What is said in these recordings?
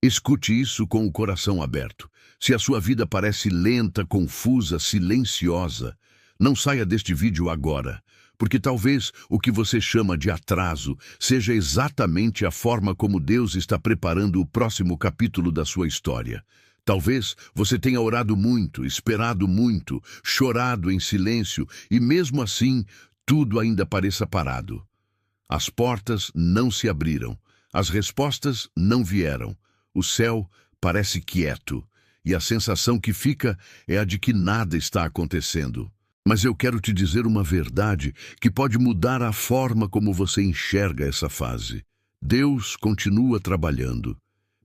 Escute isso com o coração aberto. Se a sua vida parece lenta, confusa, silenciosa, não saia deste vídeo agora, porque talvez o que você chama de atraso seja exatamente a forma como Deus está preparando o próximo capítulo da sua história. Talvez você tenha orado muito, esperado muito, chorado em silêncio e mesmo assim tudo ainda pareça parado. As portas não se abriram, as respostas não vieram. O céu parece quieto e a sensação que fica é a de que nada está acontecendo. Mas eu quero te dizer uma verdade que pode mudar a forma como você enxerga essa fase. Deus continua trabalhando,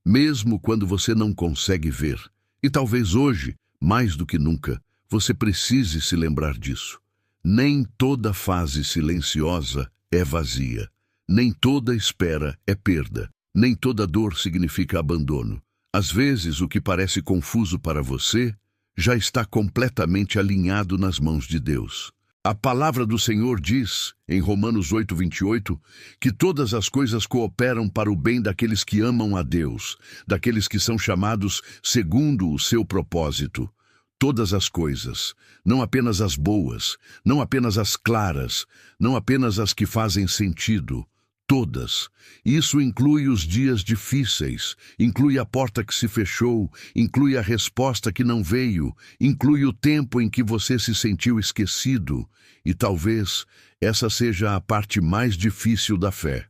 mesmo quando você não consegue ver. E talvez hoje, mais do que nunca, você precise se lembrar disso. Nem toda fase silenciosa é vazia. Nem toda espera é perda. Nem toda dor significa abandono. Às vezes, o que parece confuso para você já está completamente alinhado nas mãos de Deus. A palavra do Senhor diz, em Romanos 8:28, que todas as coisas cooperam para o bem daqueles que amam a Deus, daqueles que são chamados segundo o seu propósito. Todas as coisas, não apenas as boas, não apenas as claras, não apenas as que fazem sentido. Todas. Isso inclui os dias difíceis, inclui a porta que se fechou, inclui a resposta que não veio, inclui o tempo em que você se sentiu esquecido. E talvez essa seja a parte mais difícil da fé.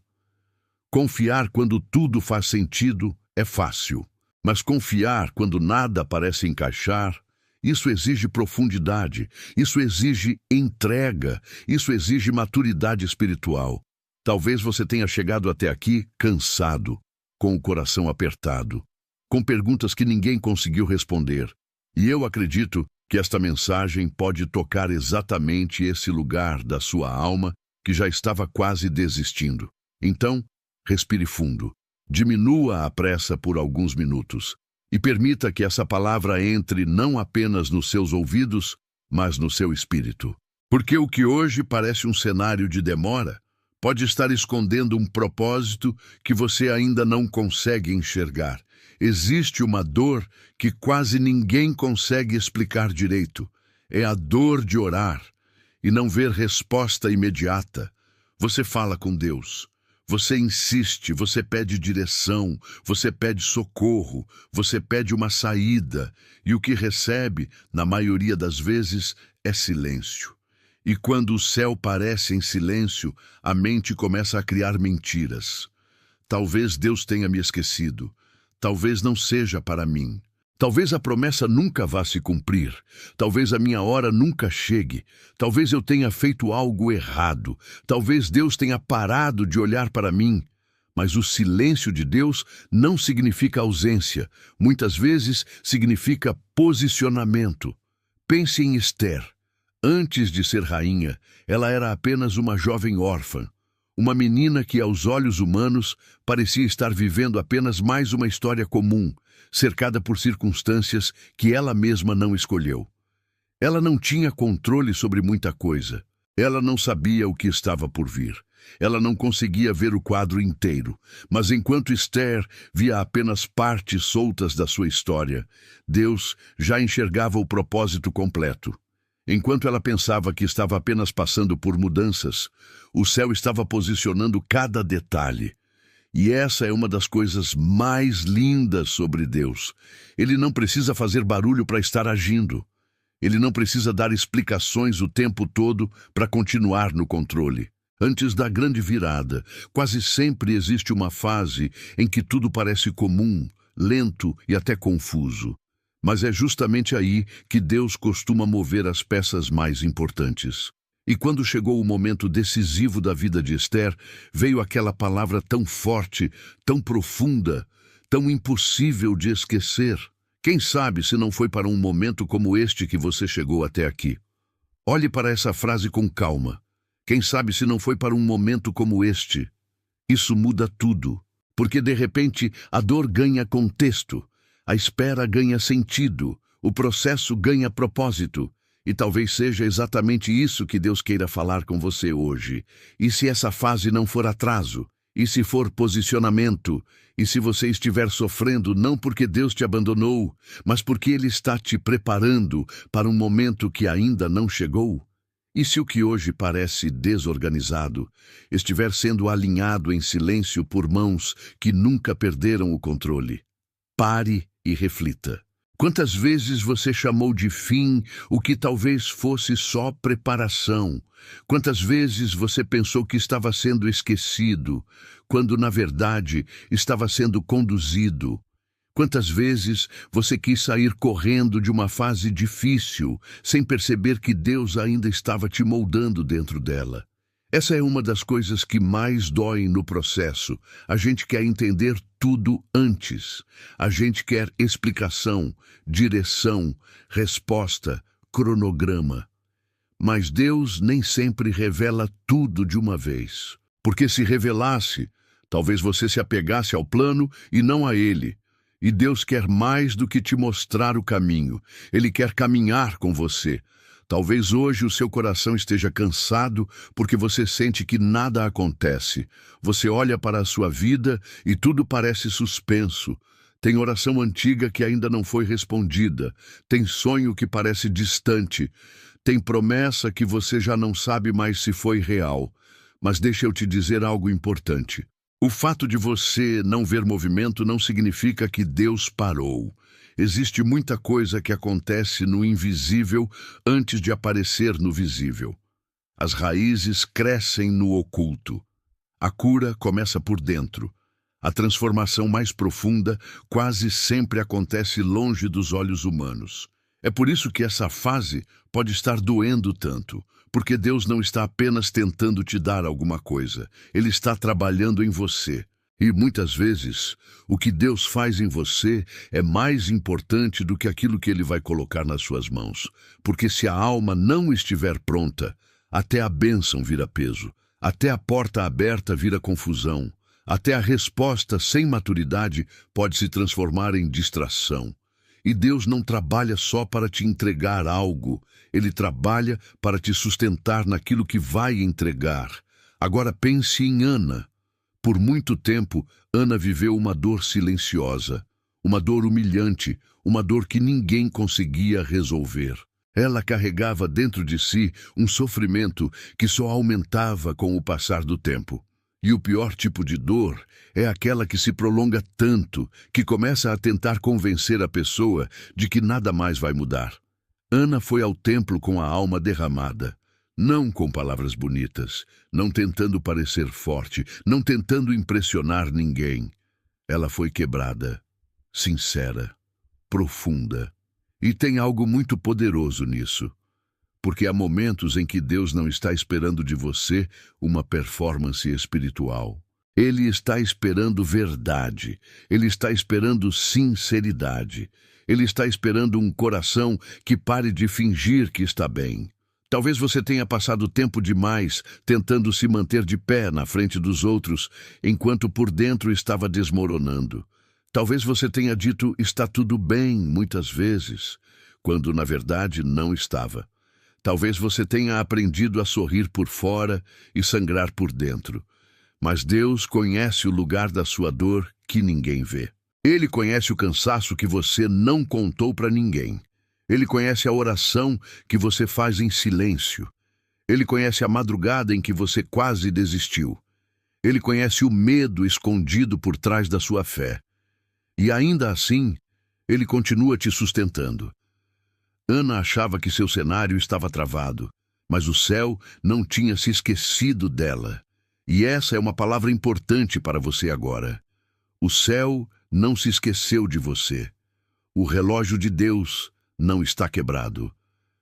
Confiar quando tudo faz sentido é fácil, mas confiar quando nada parece encaixar, isso exige profundidade, isso exige entrega, isso exige maturidade espiritual. Talvez você tenha chegado até aqui cansado, com o coração apertado, com perguntas que ninguém conseguiu responder. E eu acredito que esta mensagem pode tocar exatamente esse lugar da sua alma que já estava quase desistindo. Então, respire fundo, diminua a pressa por alguns minutos e permita que essa palavra entre não apenas nos seus ouvidos, mas no seu espírito. Porque o que hoje parece um cenário de demora, pode estar escondendo um propósito que você ainda não consegue enxergar. Existe uma dor que quase ninguém consegue explicar direito. É a dor de orar e não ver resposta imediata. Você fala com Deus, você insiste, você pede direção, você pede socorro, você pede uma saída, e o que recebe, na maioria das vezes, é silêncio. E quando o céu parece em silêncio, a mente começa a criar mentiras. Talvez Deus tenha me esquecido. Talvez não seja para mim. Talvez a promessa nunca vá se cumprir. Talvez a minha hora nunca chegue. Talvez eu tenha feito algo errado. Talvez Deus tenha parado de olhar para mim. Mas o silêncio de Deus não significa ausência. Muitas vezes significa posicionamento. Pense em Esther. Antes de ser rainha, ela era apenas uma jovem órfã, uma menina que, aos olhos humanos, parecia estar vivendo apenas mais uma história comum, cercada por circunstâncias que ela mesma não escolheu. Ela não tinha controle sobre muita coisa. Ela não sabia o que estava por vir. Ela não conseguia ver o quadro inteiro, mas enquanto Esther via apenas partes soltas da sua história, Deus já enxergava o propósito completo. Enquanto ela pensava que estava apenas passando por mudanças, o céu estava posicionando cada detalhe. E essa é uma das coisas mais lindas sobre Deus. Ele não precisa fazer barulho para estar agindo. Ele não precisa dar explicações o tempo todo para continuar no controle. Antes da grande virada, quase sempre existe uma fase em que tudo parece comum, lento e até confuso. Mas é justamente aí que Deus costuma mover as peças mais importantes. E quando chegou o momento decisivo da vida de Esther, veio aquela palavra tão forte, tão profunda, tão impossível de esquecer. Quem sabe se não foi para um momento como este que você chegou até aqui? Olhe para essa frase com calma. Quem sabe se não foi para um momento como este? Isso muda tudo, porque de repente a dor ganha contexto. A espera ganha sentido, o processo ganha propósito. E talvez seja exatamente isso que Deus queira falar com você hoje. E se essa fase não for atraso? E se for posicionamento, e se você estiver sofrendo não porque Deus te abandonou, mas porque Ele está te preparando para um momento que ainda não chegou? E se o que hoje parece desorganizado estiver sendo alinhado em silêncio por mãos que nunca perderam o controle? Pare e reflita. Quantas vezes você chamou de fim o que talvez fosse só preparação? Quantas vezes você pensou que estava sendo esquecido, quando na verdade estava sendo conduzido? Quantas vezes você quis sair correndo de uma fase difícil, sem perceber que Deus ainda estava te moldando dentro dela? Essa é uma das coisas que mais doem no processo. A gente quer entender tudo antes. A gente quer explicação, direção, resposta, cronograma. Mas Deus nem sempre revela tudo de uma vez. Porque se revelasse, talvez você se apegasse ao plano e não a Ele. E Deus quer mais do que te mostrar o caminho. Ele quer caminhar com você. Talvez hoje o seu coração esteja cansado porque você sente que nada acontece. Você olha para a sua vida e tudo parece suspenso. Tem oração antiga que ainda não foi respondida. Tem sonho que parece distante. Tem promessa que você já não sabe mais se foi real. Mas deixa eu te dizer algo importante. O fato de você não ver movimento não significa que Deus parou. Existe muita coisa que acontece no invisível antes de aparecer no visível. As raízes crescem no oculto. A cura começa por dentro. A transformação mais profunda quase sempre acontece longe dos olhos humanos. É por isso que essa fase pode estar doendo tanto, porque Deus não está apenas tentando te dar alguma coisa, Ele está trabalhando em você. E muitas vezes, o que Deus faz em você é mais importante do que aquilo que Ele vai colocar nas suas mãos. Porque se a alma não estiver pronta, até a bênção vira peso, até a porta aberta vira confusão, até a resposta sem maturidade pode se transformar em distração. E Deus não trabalha só para te entregar algo, Ele trabalha para te sustentar naquilo que vai entregar. Agora pense em Ana. Por muito tempo, Ana viveu uma dor silenciosa, uma dor humilhante, uma dor que ninguém conseguia resolver. Ela carregava dentro de si um sofrimento que só aumentava com o passar do tempo. E o pior tipo de dor é aquela que se prolonga tanto que começa a tentar convencer a pessoa de que nada mais vai mudar. Ana foi ao templo com a alma derramada. Não com palavras bonitas, não tentando parecer forte, não tentando impressionar ninguém. Ela foi quebrada, sincera, profunda. E tem algo muito poderoso nisso. Porque há momentos em que Deus não está esperando de você uma performance espiritual. Ele está esperando verdade. Ele está esperando sinceridade. Ele está esperando um coração que pare de fingir que está bem. Talvez você tenha passado tempo demais tentando se manter de pé na frente dos outros, enquanto por dentro estava desmoronando. Talvez você tenha dito está tudo bem muitas vezes, quando na verdade não estava. Talvez você tenha aprendido a sorrir por fora e sangrar por dentro. Mas Deus conhece o lugar da sua dor que ninguém vê. Ele conhece o cansaço que você não contou para ninguém. Ele conhece a oração que você faz em silêncio. Ele conhece a madrugada em que você quase desistiu. Ele conhece o medo escondido por trás da sua fé. E ainda assim, Ele continua te sustentando. Ana achava que seu cenário estava travado, mas o céu não tinha se esquecido dela. E essa é uma palavra importante para você agora. O céu não se esqueceu de você. O relógio de Deus não está quebrado.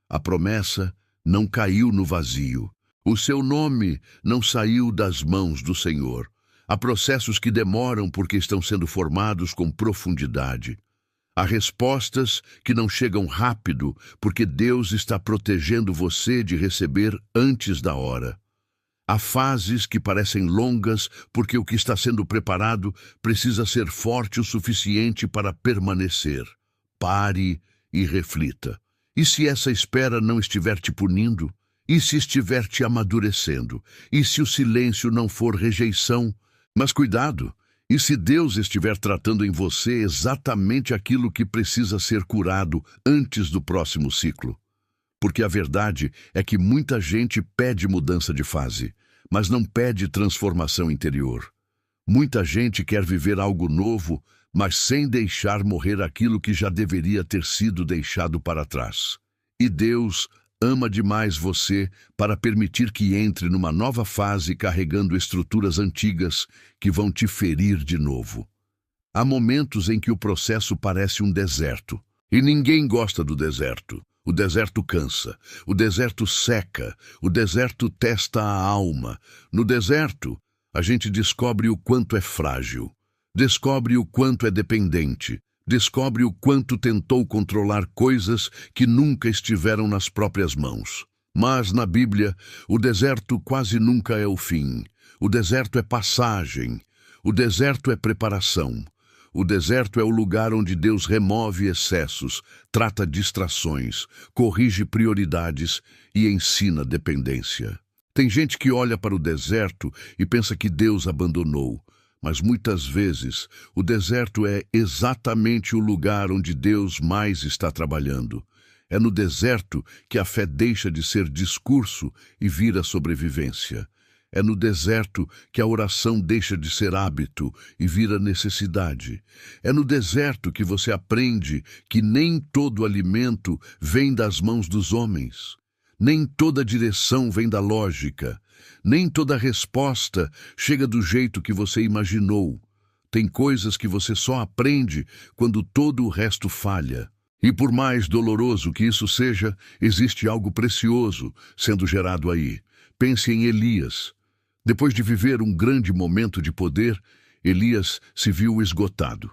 A promessa não caiu no vazio. O seu nome não saiu das mãos do Senhor. Há processos que demoram porque estão sendo formados com profundidade. Há respostas que não chegam rápido porque Deus está protegendo você de receber antes da hora. Há fases que parecem longas porque o que está sendo preparado precisa ser forte o suficiente para permanecer. Pare e reflita. E se essa espera não estiver te punindo? E se estiver te amadurecendo? E se o silêncio não for rejeição? Mas cuidado! E se Deus estiver tratando em você exatamente aquilo que precisa ser curado antes do próximo ciclo? Porque a verdade é que muita gente pede mudança de fase, mas não pede transformação interior. Muita gente quer viver algo novo, mas sem deixar morrer aquilo que já deveria ter sido deixado para trás. E Deus ama demais você para permitir que entre numa nova fase carregando estruturas antigas que vão te ferir de novo. Há momentos em que o processo parece um deserto, e ninguém gosta do deserto. O deserto cansa, o deserto seca, o deserto testa a alma. No deserto, a gente descobre o quanto é frágil, descobre o quanto é dependente, descobre o quanto tentou controlar coisas que nunca estiveram nas próprias mãos. Mas, na Bíblia, o deserto quase nunca é o fim. O deserto é passagem. O deserto é preparação. O deserto é o lugar onde Deus remove excessos, trata distrações, corrige prioridades e ensina dependência. Tem gente que olha para o deserto e pensa que Deus abandonou. Mas muitas vezes, o deserto é exatamente o lugar onde Deus mais está trabalhando. É no deserto que a fé deixa de ser discurso e vira sobrevivência. É no deserto que a oração deixa de ser hábito e vira necessidade. É no deserto que você aprende que nem todo alimento vem das mãos dos homens. Nem toda direção vem da lógica. Nem toda resposta chega do jeito que você imaginou. Tem coisas que você só aprende quando todo o resto falha. E por mais doloroso que isso seja, existe algo precioso sendo gerado aí. Pense em Elias. Depois de viver um grande momento de poder, Elias se viu esgotado,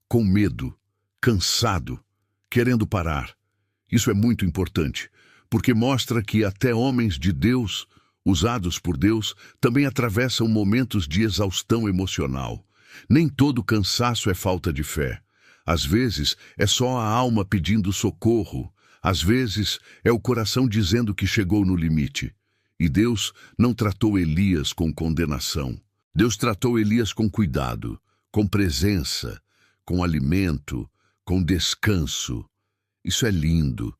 com medo, cansado, querendo parar. Isso é muito importante, porque mostra que até homens de Deus, usados por Deus, também atravessam momentos de exaustão emocional. Nem todo cansaço é falta de fé. Às vezes, é só a alma pedindo socorro. Às vezes, é o coração dizendo que chegou no limite. E Deus não tratou Elias com condenação. Deus tratou Elias com cuidado, com presença, com alimento, com descanso. Isso é lindo,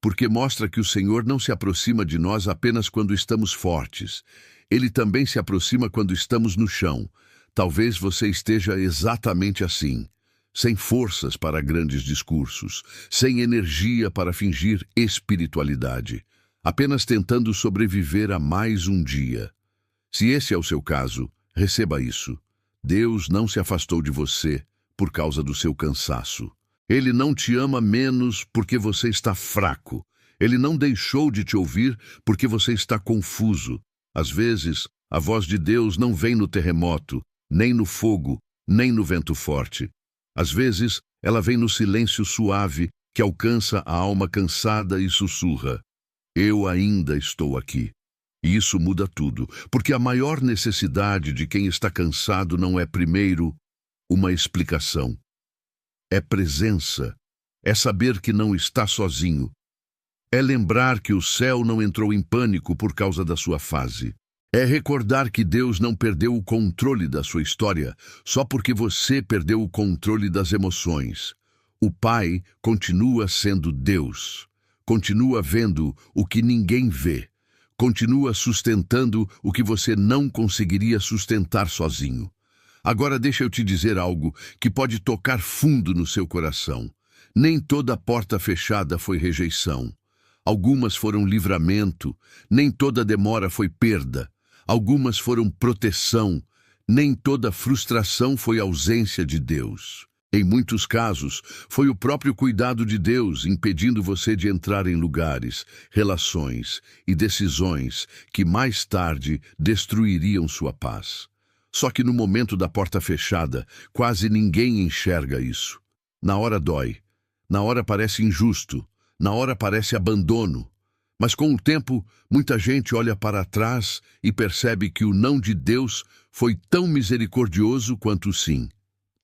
porque mostra que o Senhor não se aproxima de nós apenas quando estamos fortes. Ele também se aproxima quando estamos no chão. Talvez você esteja exatamente assim, sem forças para grandes discursos, sem energia para fingir espiritualidade, apenas tentando sobreviver a mais um dia. Se esse é o seu caso, receba isso. Deus não se afastou de você por causa do seu cansaço. Ele não te ama menos porque você está fraco. Ele não deixou de te ouvir porque você está confuso. Às vezes, a voz de Deus não vem no terremoto, nem no fogo, nem no vento forte. Às vezes, ela vem no silêncio suave que alcança a alma cansada e sussurra: eu ainda estou aqui. E isso muda tudo, porque a maior necessidade de quem está cansado não é, primeiro, uma explicação. É presença, é saber que não está sozinho. É lembrar que o céu não entrou em pânico por causa da sua fase. É recordar que Deus não perdeu o controle da sua história só porque você perdeu o controle das emoções. O Pai continua sendo Deus. Continua vendo o que ninguém vê. Continua sustentando o que você não conseguiria sustentar sozinho. Agora deixa eu te dizer algo que pode tocar fundo no seu coração. Nem toda porta fechada foi rejeição. Algumas foram livramento. Nem toda demora foi perda. Algumas foram proteção. Nem toda frustração foi ausência de Deus. Em muitos casos, foi o próprio cuidado de Deus impedindo você de entrar em lugares, relações e decisões que mais tarde destruiriam sua paz. Só que no momento da porta fechada, quase ninguém enxerga isso. Na hora dói, na hora parece injusto, na hora parece abandono. Mas com o tempo, muita gente olha para trás e percebe que o não de Deus foi tão misericordioso quanto o sim.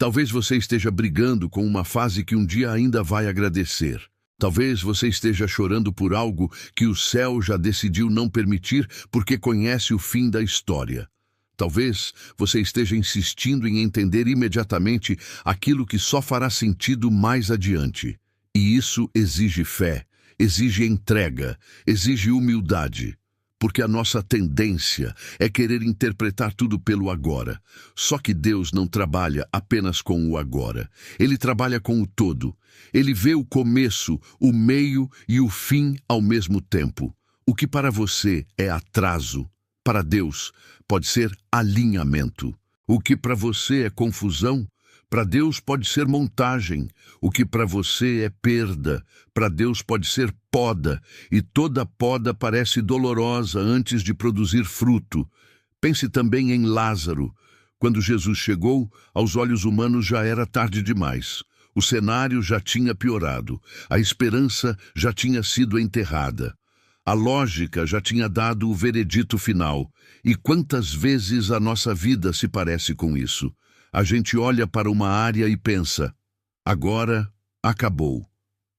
Talvez você esteja brigando com uma fase que um dia ainda vai agradecer. Talvez você esteja chorando por algo que o céu já decidiu não permitir porque conhece o fim da história. Talvez você esteja insistindo em entender imediatamente aquilo que só fará sentido mais adiante. E isso exige fé, exige entrega, exige humildade. Porque a nossa tendência é querer interpretar tudo pelo agora. Só que Deus não trabalha apenas com o agora. Ele trabalha com o todo. Ele vê o começo, o meio e o fim ao mesmo tempo. O que para você é atraso, para Deus pode ser alinhamento. O que para você é confusão, para Deus pode ser montagem. O que para você é perda, para Deus pode ser poda. E toda poda parece dolorosa antes de produzir fruto. Pense também em Lázaro. Quando Jesus chegou, aos olhos humanos já era tarde demais. O cenário já tinha piorado. A esperança já tinha sido enterrada. A lógica já tinha dado o veredito final. E quantas vezes a nossa vida se parece com isso? A gente olha para uma área e pensa, agora acabou.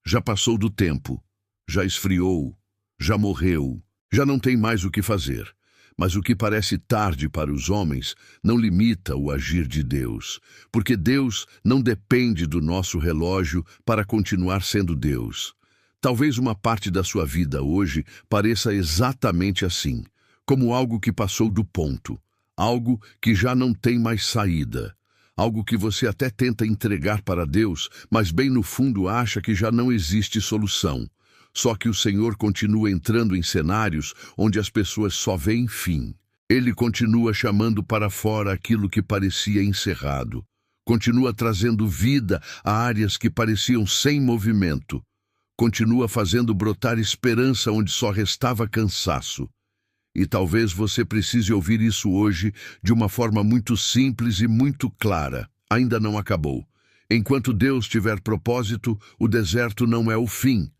Já passou do tempo, já esfriou, já morreu, já não tem mais o que fazer. Mas o que parece tarde para os homens não limita o agir de Deus, porque Deus não depende do nosso relógio para continuar sendo Deus. Talvez uma parte da sua vida hoje pareça exatamente assim, como algo que passou do ponto, algo que já não tem mais saída. Algo que você até tenta entregar para Deus, mas bem no fundo acha que já não existe solução. Só que o Senhor continua entrando em cenários onde as pessoas só veem fim. Ele continua chamando para fora aquilo que parecia encerrado. Continua trazendo vida a áreas que pareciam sem movimento. Continua fazendo brotar esperança onde só restava cansaço. E talvez você precise ouvir isso hoje de uma forma muito simples e muito clara. Ainda não acabou. Enquanto Deus tiver propósito, o deserto não é o fim.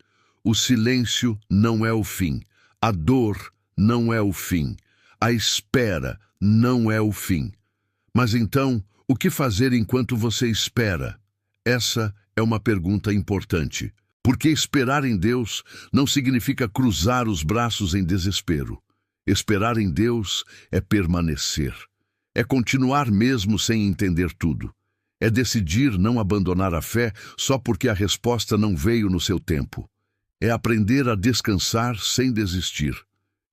O silêncio não é o fim. A dor não é o fim. A espera não é o fim. Mas então, o que fazer enquanto você espera? Essa é uma pergunta importante. Porque esperar em Deus não significa cruzar os braços em desespero. Esperar em Deus é permanecer. É continuar mesmo sem entender tudo. É decidir não abandonar a fé só porque a resposta não veio no seu tempo. É aprender a descansar sem desistir.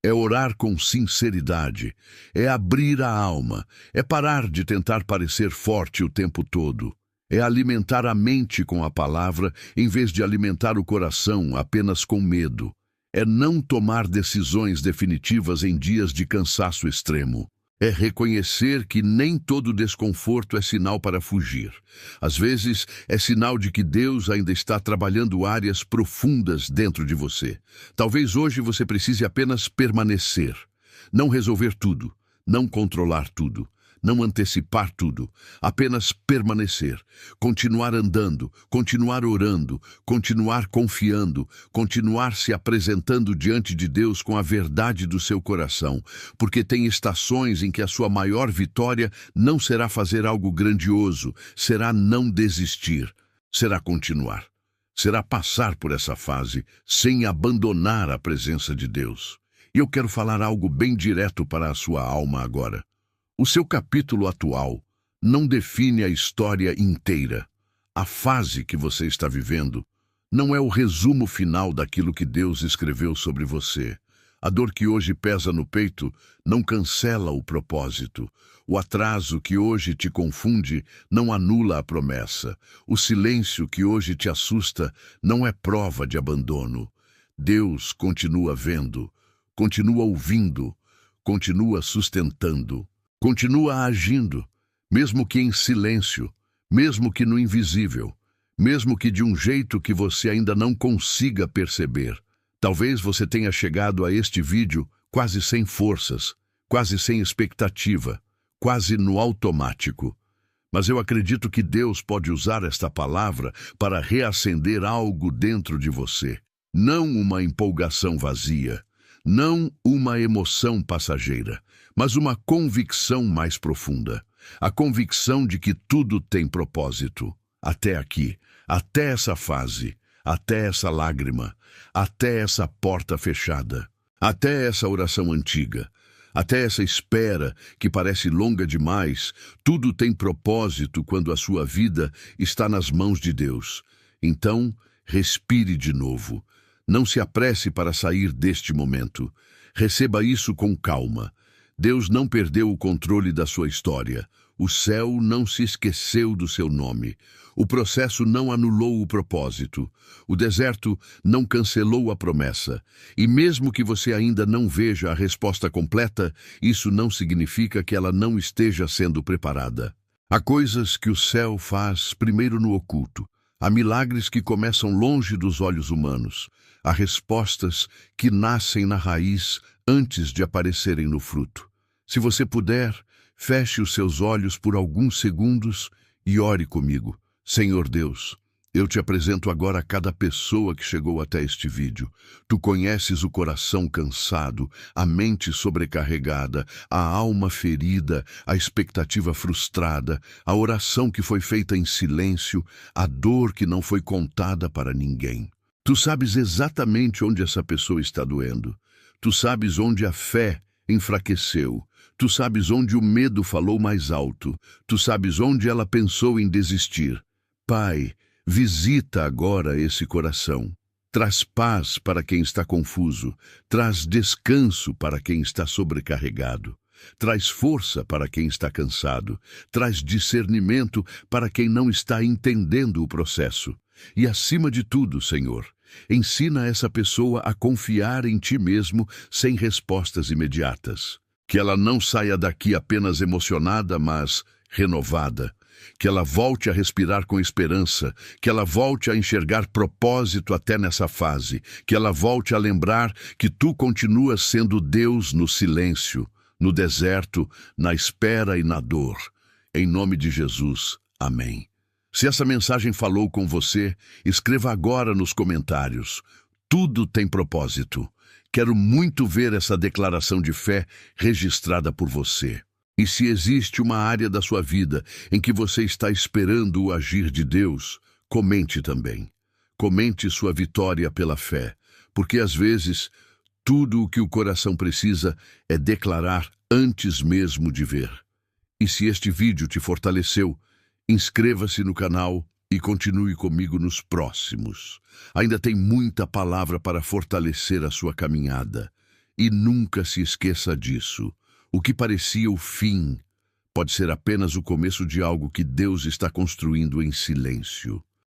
É orar com sinceridade. É abrir a alma. É parar de tentar parecer forte o tempo todo. É alimentar a mente com a palavra em vez de alimentar o coração apenas com medo. É não tomar decisões definitivas em dias de cansaço extremo. É reconhecer que nem todo desconforto é sinal para fugir. Às vezes, é sinal de que Deus ainda está trabalhando áreas profundas dentro de você. Talvez hoje você precise apenas permanecer. Não resolver tudo, não controlar tudo, não antecipar tudo, apenas permanecer, continuar andando, continuar orando, continuar confiando, continuar se apresentando diante de Deus com a verdade do seu coração, porque tem estações em que a sua maior vitória não será fazer algo grandioso, será não desistir, será continuar, será passar por essa fase sem abandonar a presença de Deus. E eu quero falar algo bem direto para a sua alma agora. O seu capítulo atual não define a história inteira. A fase que você está vivendo não é o resumo final daquilo que Deus escreveu sobre você. A dor que hoje pesa no peito não cancela o propósito. O atraso que hoje te confunde não anula a promessa. O silêncio que hoje te assusta não é prova de abandono. Deus continua vendo, continua ouvindo, continua sustentando. Continua agindo, mesmo que em silêncio, mesmo que no invisível, mesmo que de um jeito que você ainda não consiga perceber. Talvez você tenha chegado a este vídeo quase sem forças, quase sem expectativa, quase no automático. Mas eu acredito que Deus pode usar esta palavra para reacender algo dentro de você. Não uma empolgação vazia, não uma emoção passageira, mas uma convicção mais profunda. A convicção de que tudo tem propósito. Até aqui, até essa fase, até essa lágrima, até essa porta fechada, até essa oração antiga. Até essa espera, que parece longa demais, tudo tem propósito quando a sua vida está nas mãos de Deus. Então, respire de novo. Não se apresse para sair deste momento. Receba isso com calma. Deus não perdeu o controle da sua história. O céu não se esqueceu do seu nome. O processo não anulou o propósito. O deserto não cancelou a promessa. E mesmo que você ainda não veja a resposta completa, isso não significa que ela não esteja sendo preparada. Há coisas que o céu faz primeiro no oculto. Há milagres que começam longe dos olhos humanos. Há respostas que nascem na raiz antes de aparecerem no fruto. Se você puder, feche os seus olhos por alguns segundos e ore comigo. Senhor Deus, eu te apresento agora cada pessoa que chegou até este vídeo. Tu conheces o coração cansado, a mente sobrecarregada, a alma ferida, a expectativa frustrada, a oração que foi feita em silêncio, a dor que não foi contada para ninguém. Tu sabes exatamente onde essa pessoa está doendo. Tu sabes onde a fé enfraqueceu. Tu sabes onde o medo falou mais alto. Tu sabes onde ela pensou em desistir. Pai, visita agora esse coração. Traz paz para quem está confuso. Traz descanso para quem está sobrecarregado. Traz força para quem está cansado. Traz discernimento para quem não está entendendo o processo. E acima de tudo, Senhor, ensina essa pessoa a confiar em Ti mesmo sem respostas imediatas. Que ela não saia daqui apenas emocionada, mas renovada. Que ela volte a respirar com esperança. Que ela volte a enxergar propósito até nessa fase. Que ela volte a lembrar que Tu continuas sendo Deus no silêncio, no deserto, na espera e na dor. Em nome de Jesus. Amém. Se essa mensagem falou com você, escreva agora nos comentários. Tudo tem propósito. Quero muito ver essa declaração de fé registrada por você. E se existe uma área da sua vida em que você está esperando o agir de Deus, comente também. Comente sua vitória pela fé, porque às vezes tudo o que o coração precisa é declarar antes mesmo de ver. E se este vídeo te fortaleceu, inscreva-se no canal e continue comigo nos próximos. Ainda tem muita palavra para fortalecer a sua caminhada. E nunca se esqueça disso. O que parecia o fim pode ser apenas o começo de algo que Deus está construindo em silêncio.